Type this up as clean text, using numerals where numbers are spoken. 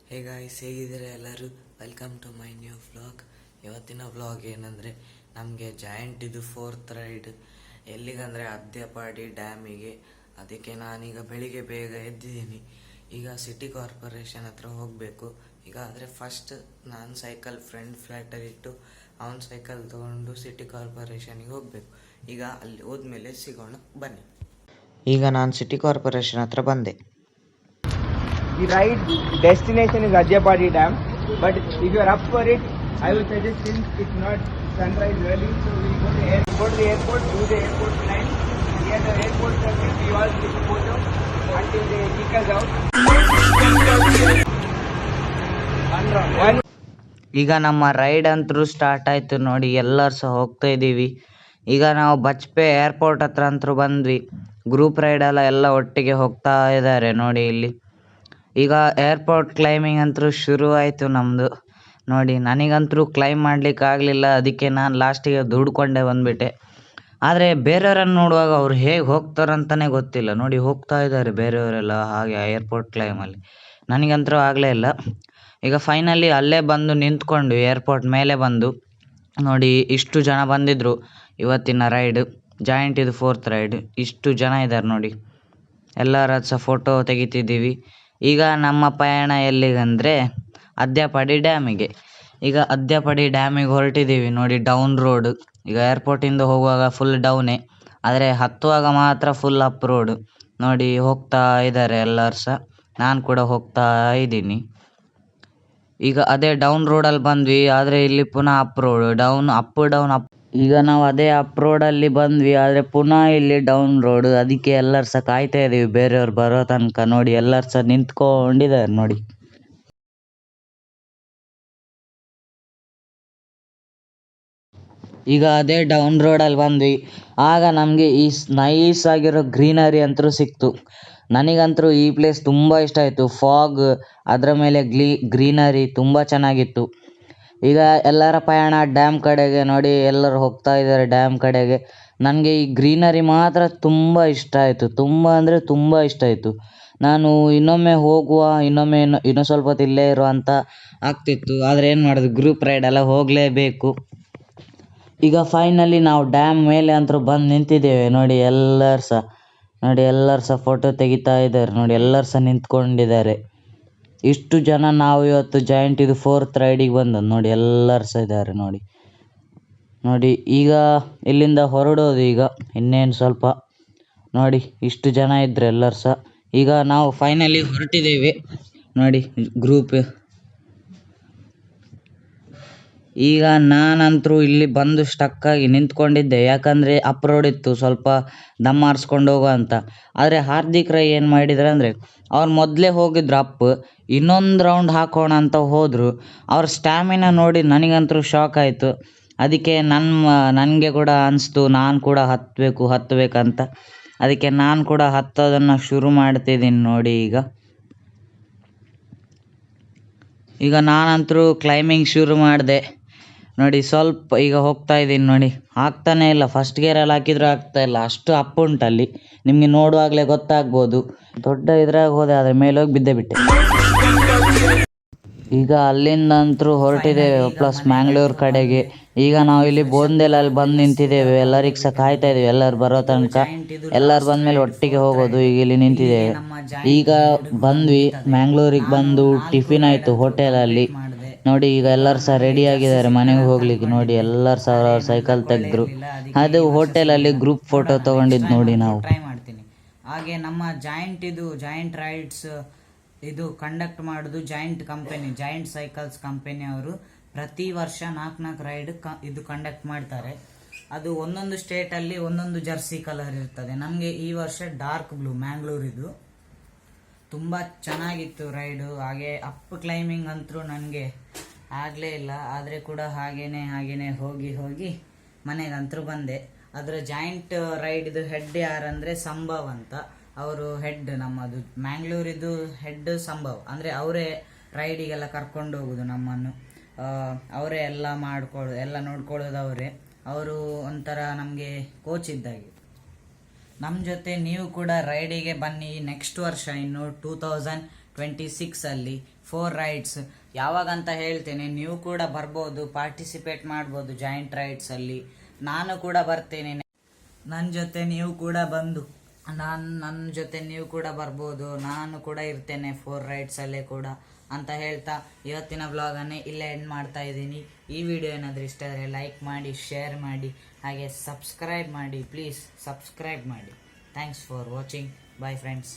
ಹೇ guys, ಹೇಗಿದ್ದೀರಾ ಎಲ್ಲರೂ? Welcome to my new vlog. ಇವತ್ತಿನ ವ್ಲಾಗ್ ಏನಂದರೆ, ನಮಗೆ ಜಾಯಿಂಟ್ ಇದು 4th ರೈಡ್. ಎಲ್ಲಿಗಂದರೆ ಅದ್ಯಪಾಡಿ ಡ್ಯಾಮಿಗೆ. ಅದಕ್ಕೆ ನಾನೀಗ ಬೆಳಿಗ್ಗೆ ಬೇಗ ಎದ್ದಿದ್ದೀನಿ. ಈಗ ಸಿಟಿ ಕಾರ್ಪೊರೇಷನ್ ಹತ್ರ ಹೋಗಬೇಕು. ಈಗ ಆದರೆ ಫಸ್ಟ್ ನಾನು ಸೈಕಲ್ ಫ್ರೆಂಡ್ ಫ್ಲ್ಯಾಟಲ್ಲಿಟ್ಟು ಅವನ ಸೈಕಲ್ ತೊಗೊಂಡು ಸಿಟಿ ಕಾರ್ಪೊರೇಷನಿಗೆ ಹೋಗಬೇಕು. ಈಗ ಅಲ್ಲಿ ಹೋದ್ಮೇಲೆ ಸಿಗೋಣ ಬನ್ನಿ. ಈಗ ನಾನು ಸಿಟಿ ಕಾರ್ಪೊರೇಷನ್ ಹತ್ರ ಬಂದೆ. The ride destination is Adhyapadi Dam, but if you are up for it, I would suggest, since it's not sunrise early, so we go to the airport, do the airport line. Near the airport circuit, we all take a photo until they kick us out. ಈಗ ನಮ್ಮ ride ಅಂತೂ start ಆಯಿತು ನೋಡಿ. ಎಲ್ಲರೂ ಸಹ ಹೋಗ್ತಾ ಇದ್ದೀವಿ. ಈಗ ನಾವು ಬಜ್ಪೆ ಏರ್ಪೋರ್ಟ್ ಹತ್ರ ಅಂತೂ ಬಂದ್ವಿ. ಗ್ರೂಪ್ ರೈಡೆಲ್ಲ ಎಲ್ಲ ಒಟ್ಟಿಗೆ ಹೋಗ್ತಾ ಇದ್ದಾರೆ ನೋಡಿ ಇಲ್ಲಿ. ಈಗ ಏರ್ಪೋರ್ಟ್ ಕ್ಲೈಂಬಿಂಗ್ ಅಂತೂ ಶುರು ಆಯಿತು ನಮ್ಮದು ನೋಡಿ. ನನಗಂತೂ ಕ್ಲೈಂಬ್ ಮಾಡಲಿಕ್ಕೆ ಆಗಲಿಲ್ಲ. ಅದಕ್ಕೆ ನಾನು ಲಾಸ್ಟಿಗೆ ದುಡ್ಕೊಂಡೇ ಬಂದುಬಿಟ್ಟೆ. ಆದರೆ ಬೇರೆಯವರನ್ನು ನೋಡುವಾಗ ಅವ್ರು ಹೇಗೆ ಹೋಗ್ತಾರಂತಲೇ ಗೊತ್ತಿಲ್ಲ ನೋಡಿ. ಹೋಗ್ತಾ ಇದ್ದಾರೆ ಬೇರೆಯವರೆಲ್ಲ ಹಾಗೆ ಏರ್ಪೋರ್ಟ್ ಕ್ಲೈಮಲ್ಲಿ. ನನಗಂತೂ ಆಗಲೇ ಇಲ್ಲ. ಈಗ ಫೈನಲಿ ಅಲ್ಲೇ ಬಂದು ನಿಂತ್ಕೊಂಡು ಏರ್ಪೋರ್ಟ್ ಮೇಲೆ ಬಂದು ನೋಡಿ, ಇಷ್ಟು ಜನ ಬಂದಿದ್ದರು ಇವತ್ತಿನ ರೈಡ್. ಜಾಯಿಂಟ್ ಇದು 4th ರೈಡ್. ಇಷ್ಟು ಜನ ಇದ್ದಾರೆ ನೋಡಿ. ಎಲ್ಲರ ಸಹ ಫೋಟೋ ತೆಗಿತಿದ್ದೀವಿ. ಈಗ ನಮ್ಮ ಪಯಣ ಎಲ್ಲಿಗಂದರೆ ಅದ್ಯಪಾಡಿ ಡ್ಯಾಮಿಗೆ. ಈಗ ಅದ್ಯಪಾಡಿ ಡ್ಯಾಮಿಗೆ ಹೊರಟಿದ್ದೀವಿ ನೋಡಿ. Down road. ಈಗ ಏರ್ಪೋರ್ಟಿಂದ ಹೋಗುವಾಗ ಫುಲ್ ಡೌನೇ, ಆದರೆ ಹತ್ತುವಾಗ ಮಾತ್ರ ಫುಲ್ ಅಪ್ ರೋಡ್ ನೋಡಿ. ಹೋಗ್ತಾ ಇದ್ದಾರೆ ಎಲ್ಲರೂ ಸಹ, ನಾನು ಕೂಡ ಹೋಗ್ತಾ ಇದ್ದೀನಿ. ಈಗ ಅದೇ ಡೌನ್ ರೋಡಲ್ಲಿ ಬಂದ್ವಿ, ಆದರೆ ಇಲ್ಲಿ ಪುನಃ ಅಪ್ ರೋಡ್. Down up. ಈಗ ನಾವು ಅದೇ ಅಪ್ ರೋಡಲ್ಲಿ ಬಂದ್ವಿ, ಆದರೆ ಪುನಃ ಇಲ್ಲಿ ಡೌನ್ ರೋಡ್. ಅದಕ್ಕೆ ಎಲ್ಲರೂ ಸಹ ಕಾಯ್ತಾ ಇದ್ದೀವಿ ಬೇರೆಯವ್ರು ಬರೋ ತನಕ ನೋಡಿ. ಎಲ್ಲರೂ ಸಹ ನಿಂತ್ಕೊಂಡಿದ್ದಾರೆ ನೋಡಿ. ಈಗ ಅದೇ ಡೌನ್ ರೋಡಲ್ಲಿ ಬಂದ್ವಿ. ಆಗ ನಮಗೆ ಈ ನೈಸ್ ಆಗಿರೋ ಗ್ರೀನರಿ ಅಂತೂ ಸಿಕ್ತು. ನನಗಂತೂ ಈ ಪ್ಲೇಸ್ ತುಂಬ ಇಷ್ಟ ಆಯಿತು. ಫಾಗ್, ಅದರ ಮೇಲೆ ಗ್ರೀನರಿ ತುಂಬ ಚೆನ್ನಾಗಿತ್ತು. ಈಗ ಎಲ್ಲರ ಪಯಣ ಡ್ಯಾಮ್ ಕಡೆಗೆ ನೋಡಿ. ಎಲ್ಲರೂ ಹೋಗ್ತಾ ಇದ್ದಾರೆ ಡ್ಯಾಮ್ ಕಡೆಗೆ. ನನಗೆ ಈ ಗ್ರೀನರಿ ಮಾತ್ರ ತುಂಬ ಇಷ್ಟ ಆಯಿತು. ತುಂಬ ಅಂದರೆ ತುಂಬ ಇಷ್ಟ ಆಯಿತು. ನಾನು ಇನ್ನೊಮ್ಮೆ ಹೋಗುವ, ಇನ್ನೂ ಸ್ವಲ್ಪ ಹೊತ್ತು ಇಲ್ಲೇ ಇರುವ ಅಂತ ಆಗ್ತಿತ್ತು. ಆದರೆ ಏನು ಮಾಡೋದು, ಗ್ರೂಪ್ ರೈಡ್ ಎಲ್ಲ ಹೋಗಲೇಬೇಕು. ಈಗ ಫೈನಲಿ ನಾವು ಡ್ಯಾಮ್ ಮೇಲೆ ಅಂತೂ ಬಂದು ನಿಂತಿದ್ದೇವೆ ನೋಡಿ. ಎಲ್ಲರೂ ಸಹ ಫೋಟೋ ತೆಗಿತಾ ಇದ್ದಾರೆ ನೋಡಿ. ಎಲ್ಲರೂ ಸಹ ನಿಂತ್ಕೊಂಡಿದ್ದಾರೆ. ಇಷ್ಟು ಜನ ನಾವು ಇವತ್ತು ಜಾಯಿಂಟ್ ಇದು 4th ರೈಡಿಗೆ ಬಂದದ್ದು ನೋಡಿ. ಎಲ್ಲರೂ ಸಹ ಇದ್ದಾರೆ ನೋಡಿ. ಈಗ ಇಲ್ಲಿಂದ ಹೊರಡೋದು. ಈಗ ಇನ್ನೇನು ಸ್ವಲ್ಪ ನೋಡಿ. ಇಷ್ಟು ಜನ ಇದ್ದರು ಎಲ್ಲರೂ ಸಹ. ಈಗ ನಾವು ಫೈನಲಿ ಹೊರಟಿದ್ದೇವೆ ನೋಡಿ ಗ್ರೂಪ್. ಈಗ ನಾನಂತರೂ ಇಲ್ಲಿ ಬಂದು ಸ್ಟಕ್ಕಾಗಿ ನಿಂತ್ಕೊಂಡಿದ್ದೆ. ಯಾಕಂದರೆ ಅಪ್ ರೋಡ್ ಇತ್ತು, ಸ್ವಲ್ಪ ದಮ್ ಆರಿಸ್ಕೊಂಡು ಹೋಗೋ ಅಂತ. ಆದರೆ ಹಾರ್ದಿಕ್ ರೈ ಏನು ಮಾಡಿದ್ರು ಅಂದರೆ, ಅವ್ರು ಮೊದಲೇ ಹೋಗಿದ್ರು ಅಪ್, ಇನ್ನೊಂದು ರೌಂಡ್ ಹಾಕೋಣ ಅಂತ ಹೋದರು. ಅವ್ರ ಸ್ಟ್ಯಾಮಿನಾ ನೋಡಿ ನನಗಂತೂ ಶಾಕ್ ಆಯಿತು. ಅದಕ್ಕೆ ನನಗೆ ಕೂಡ ಅನಿಸ್ತು, ನಾನು ಕೂಡ ಹತ್ತಬೇಕಂತ. ಅದಕ್ಕೆ ನಾನು ಕೂಡ ಹತ್ತೋದನ್ನು ಶುರು ಮಾಡ್ತಿದ್ದೀನಿ ನೋಡಿ. ಈಗ ನಾನಂತರೂ ಕ್ಲೈಂಬಿಂಗ್ ಶುರು ಮಾಡಿದೆ ನೋಡಿ. ಸ್ವಲ್ಪ ಈಗ ಹೋಗ್ತಾ ಇದ್ದೀನಿ ನೋಡಿ. ಆಗ್ತಾನೇ ಇಲ್ಲ. ಫಸ್ಟ್ ಗೇರಲ್ಲಿ ಹಾಕಿದರೂ ಆಗ್ತಾ ಇಲ್ಲ, ಅಷ್ಟು ಅಪ್ ಉಂಟಲ್ಲಿ. ನಿಮಗೆ ನೋಡುವಾಗಲೇ ಗೊತ್ತಾಗ್ಬೋದು. ದೊಡ್ಡ ಇದ್ರಾಗ ಹೋದೆ, ಆದರೆ ಮೇಲೋಗಿ ಬಿದ್ದೇ ಬಿಟ್ಟೆ. ಈಗ ಅಲ್ಲಿಂದಂತರೂ ಹೊರಟಿದ್ದೇವೆ ವಾಪಸ್ ಮ್ಯಾಂಗ್ಳೂರ್ ಕಡೆಗೆ. ಈಗ ನಾವು ಇಲ್ಲಿ ಬೋಂದೇಲಲ್ಲಿ ಬಂದು ನಿಂತಿದ್ದೇವೆ. ಎಲ್ಲರಿಗೆ ಸಹ ಕಾಯ್ತಾ ಇದ್ದೀವಿ, ಎಲ್ಲರೂ ಬರೋ ತನಕ. ಎಲ್ಲರೂ ಬಂದಮೇಲೆ ಒಟ್ಟಿಗೆ ಹೋಗೋದು. ಈಗ ಇಲ್ಲಿ ನಿಂತಿದ್ದೇವೆ. ಈಗ ಬಂದ್ವಿ ಮ್ಯಾಂಗ್ಳೂರಿಗೆ. ಬಂದು ಟಿಫಿನ್ ಆಯಿತು ಹೋಟೆಲಲ್ಲಿ ನೋಡಿ. ಈಗ ಎಲ್ಲರೂ ಸಹ ರೆಡಿ ಆಗಿದ್ದಾರೆ ಮನೆಗೆ ಹೋಗ್ಲಿಕ್ಕೆ ನೋಡಿ. ಎಲ್ಲರೂ ಸಹ ಅವ್ರ ಸೈಕಲ್ ತೆಗೆದ್ರು. ಅದು ಹೋಟೆಲಲ್ಲಿ ಗ್ರೂಪ್ ಫೋಟೋ ತೊಗೊಂಡಿದ್ದು ನೋಡಿ ನಾವು. ಟ್ರೈ ಮಾಡ್ತೀನಿ. ಹಾಗೆ ನಮ್ಮ ಜಾಯಿಂಟ್ ರೈಡ್ಸ್ ಇದು ಕಂಡಕ್ಟ್ ಮಾಡೋದು ಜಾಯಿಂಟ್ ಸೈಕಲ್ಸ್ ಕಂಪನಿ ಅವರು. ಪ್ರತಿ ವರ್ಷ 4 ರೈಡ್ ಇದು ಕಂಡಕ್ಟ್ ಮಾಡ್ತಾರೆ. ಅದು ಒಂದೊಂದು ಸ್ಟೇಟಲ್ಲಿ ಒಂದೊಂದು ಜರ್ಸಿ ಕಲರ್ ಇರ್ತದೆ. ನಮಗೆ ಈ ವರ್ಷ ಡಾರ್ಕ್ ಬ್ಲೂ ಮ್ಯಾಂಗ್ಳೂರಿದು. ತುಂಬ ಚೆನ್ನಾಗಿತ್ತು ರೈಡು. ಹಾಗೆ ಅಪ್ ಕ್ಲೈಂಬಿಂಗ್ ಅಂತೂ ನನಗೆ ಆಗಲೇ ಇಲ್ಲ. ಆದರೆ ಕೂಡ ಹಾಗೇನೆ ಹೋಗಿ ಮನೆಗಂತೂ ಬಂದೆ. ಅದರ ಜಾಯಿಂಟ್ ರೈಡ್ದು ಹೆಡ್ ಯಾರಂದರೆ ಸಂಭವ್ ಅಂತ. ಅವರು ಹೆಡ್, ನಮ್ಮದು ಮ್ಯಾಂಗ್ಳೂರಿದು ಹೆಡ್ ಸಂಭವ್. ಅಂದರೆ ಅವರೇ ರೈಡಿಗೆಲ್ಲ ಕರ್ಕೊಂಡು ಹೋಗೋದು ನಮ್ಮನ್ನು. ಅವರೇ ಎಲ್ಲ ನೋಡ್ಕೊಳ್ಳೋದು ಅವರೇ. ಅವರು ಒಂಥರ ನಮಗೆ ಕೋಚ್ ಇದ್ದಾಗೆ. ನಮ್ಮ ಜೊತೆ ನೀವು ಕೂಡ ರೈಡಿಗೆ ಬನ್ನಿ. ನೆಕ್ಸ್ಟ್ ವರ್ಷ ಇನ್ನು 26ಅಲ್ಲಿ 4 ರೈಡ್ಸ್. ಯಾವಾಗಂತ ಹೇಳ್ತೇನೆ, ನೀವು ಕೂಡ ಬರ್ಬೋದು, ಪಾರ್ಟಿಸಿಪೇಟ್ ಮಾಡ್ಬೋದು ಜಾಯಿಂಟ್ ರೈಡ್ಸಲ್ಲಿ. ನಾನು ಕೂಡ ಬರ್ತೇನೆ, ನನ್ನ ಜೊತೆ ನೀವು ಕೂಡ ಬಂದು ನನ್ನ ಜೊತೆ ನೀವು ಕೂಡ ಬರ್ಬೋದು, ನಾನು ಕೂಡ ಇರ್ತೇನೆ 4 ರೈಡ್ಸಲ್ಲೇ ಕೂಡ ಅಂತ ಹೇಳ್ತಾ ಇವತ್ತಿನ ವ್ಲಾಗನ್ನೇ ಇಲ್ಲೇ ಎಂಡ್ ಮಾಡ್ತಾ ಇದ್ದೀನಿ. ಈ ವಿಡಿಯೋ ಏನಾದರೂ ಇಷ್ಟ ಆದರೆ ಲೈಕ್ ಮಾಡಿ, ಶೇರ್ ಮಾಡಿ, ಹಾಗೆ ಸಬ್ಸ್ಕ್ರೈಬ್ ಮಾಡಿ. ಪ್ಲೀಸ್ ಸಬ್ಸ್ಕ್ರೈಬ್ ಮಾಡಿ. Thanks for watching. Bye friends.